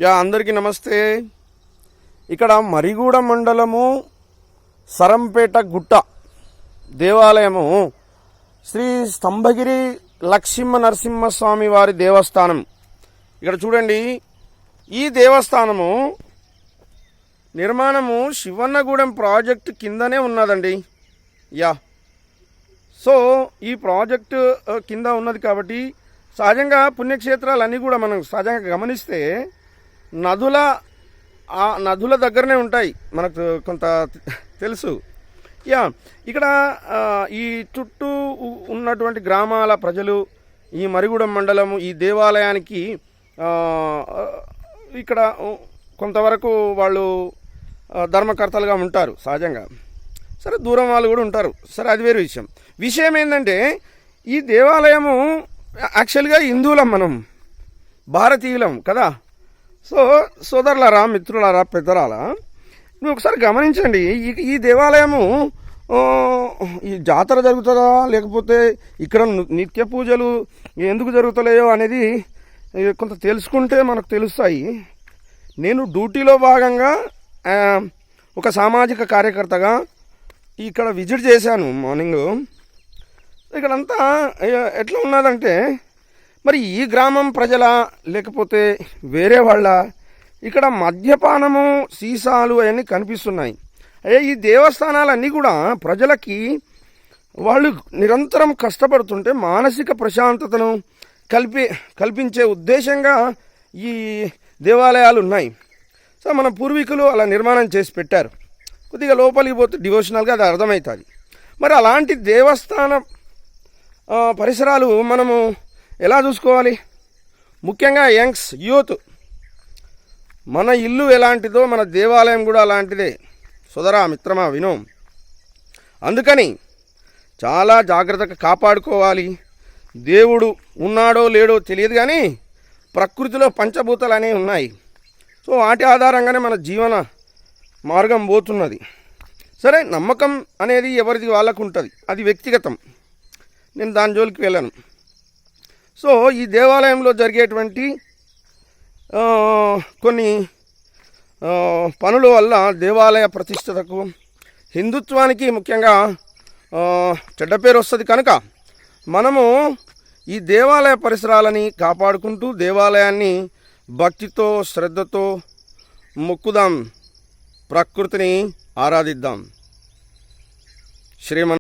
అందరికీ నమస్తే. ఇక్కడ మరిగూడ మండలము సరంపేట గుట్ట దేవాలయము శ్రీ స్తంభగిరి లక్ష్మీ నరసింహస్వామి వారి దేవస్థానం. ఇక్కడ చూడండి, ఈ దేవస్థానము నిర్మాణము శివన్నగూడెం ప్రాజెక్టు కిందనే ఉన్నదండి. సో ఈ ప్రాజెక్టు కింద ఉన్నది కాబట్టి సహజంగా పుణ్యక్షేత్రాలన్నీ కూడా మనం సహజంగా గమనిస్తే నదుల దగ్గరనే ఉంటాయి, మనకు కొంత తెలుసు. ఇక్కడ ఈ చుట్టూ ఉన్నటువంటి గ్రామాల ప్రజలు ఈ మరిగూడెం మండలము ఈ దేవాలయానికి ఇక్కడ కొంతవరకు వాళ్ళు ధర్మకర్తలుగా ఉంటారు సహజంగా. సరే, దూరం వాళ్ళు కూడా ఉంటారు, సరే అది వేరే విషయం ఏంటంటే ఈ దేవాలయము యాక్చువల్గా హిందువులం, మనం భారతీయులం కదా. సో సోదరులారా, మిత్రులారా, పెద్దలారా, నువ్వు ఒకసారి గమనించండి. ఈ దేవాలయము ఈ జాతర జరుగుతుందా లేకపోతే ఇక్కడ నిత్య పూజలు ఎందుకు జరుగుతలేయో అనేది కొంత తెలుసుకుంటే మనకు తెలుస్తాయి. నేను డ్యూటీలో భాగంగా ఒక సామాజిక కార్యకర్తగా ఇక్కడ విజిట్ చేశాను మార్నింగ్. ఇక్కడంతా ఎట్లా ఉన్నదంటే, మరి ఈ గ్రామం ప్రజల లేకపోతే వేరే వాళ్ళ, ఇక్కడ మద్యపానము సీసాలు అవన్నీ కనిపిస్తున్నాయి. ఈ దేవస్థానాలన్నీ కూడా ప్రజలకి వాళ్ళు నిరంతరం కష్టపడుతుంటే మానసిక ప్రశాంతతను కల్పించే ఉద్దేశంగా ఈ దేవాలయాలు ఉన్నాయి. సో మన పూర్వీకులు అలా నిర్మాణం చేసి పెట్టారు. కొద్దిగా లోపలికి పోతే డివోషనల్గా అది అర్థమవుతుంది. మరి అలాంటి దేవస్థాన పరిసరాలు మనము ఎలా చూసుకోవాలి? ముఖ్యంగా యూత్, మన ఇల్లు ఎలాంటిదో మన దేవాలయం కూడా అలాంటిదే సోదరా, మిత్రమా, వినో. అందుకని చాలా జాగ్రత్తగా కాపాడుకోవాలి. దేవుడు ఉన్నాడో లేడో తెలియదు కానీ ప్రకృతిలో పంచభూతాలు అనేవి ఉన్నాయి. సో వాటి ఆధారంగానే మన జీవన మార్గం పోతున్నది. సరే, నమ్మకం అనేది ఎవరిది వాళ్ళకు ఉంటుంది, అది వ్యక్తిగతం, నేను దాని జోలికి వెళ్ళను. సో ఈ దేవాలయంలో జరిగేటువంటి కొన్ని పనుల వల్ల దేవాలయ ప్రతిష్టతకు, హిందుత్వానికి ముఖ్యంగా చెడ్డ పేరు వస్తుంది. కనుక మనము ఈ దేవాలయ పరిసరాలని కాపాడుకుంటూ దేవాలయాన్ని భక్తితో శ్రద్ధతో మొక్కుదాం, ప్రకృతిని ఆరాధిద్దాం. శ్రీమన్